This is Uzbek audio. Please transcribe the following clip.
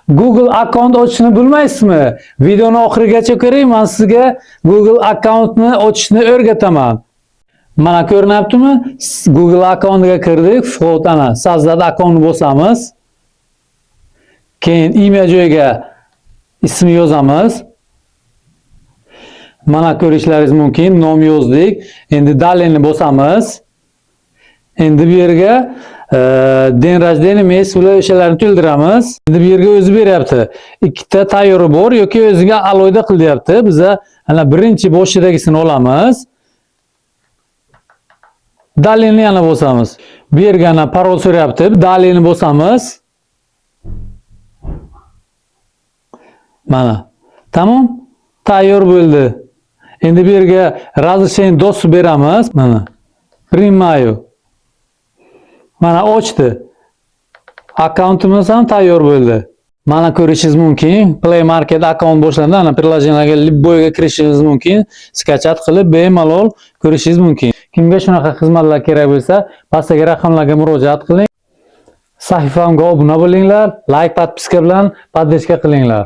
Google account ochishni bilmaysizmi? Videoni oxirigacha ko'ring, men sizga Google accountni ochishni o'rgataman. Mana ko'rinyaptimi? Google accountga kirdik, fotoni Sazdat account bosamiz. Keyin imya joyiga ism yozamiz. Mana ko'rishlaringiz mumkin, nom yozdik. Endi daleni bosamiz. Endi bu yerga den rождения messi bilan o'shalarni to'ldiramiz. Endi bu yerga o'zi beryapti. Ikkita tayyori bor yoki o'ziga aloyda qil deyapti. Biza ana birinchi boshidagisini olamiz. Daleni yana bosamiz. Bu yerga ana parol so'rayapti. Daleni bosamiz. Mana. Tamam. Tayyor bo'ldi. Endi bu yerga разрешение доступ beramiz. Mana. Primayu. Mana ochdi. Akkauntimiz ham tayyor bo'ldi. Mana ko'rishingiz mumkin. Play Market akkaunt boshlandi. Ana приложениyaga Libboyga kirishingiz mumkin. Skachat qilib bemalol ko'rishingiz mumkin. Kimga shunaqa xizmatlar kerak bo'lsa, pastdagi raqamlarga murojaat qiling. Sahifamga obuna bo'linglar, like, podpiska bilan podpishka qilinglar.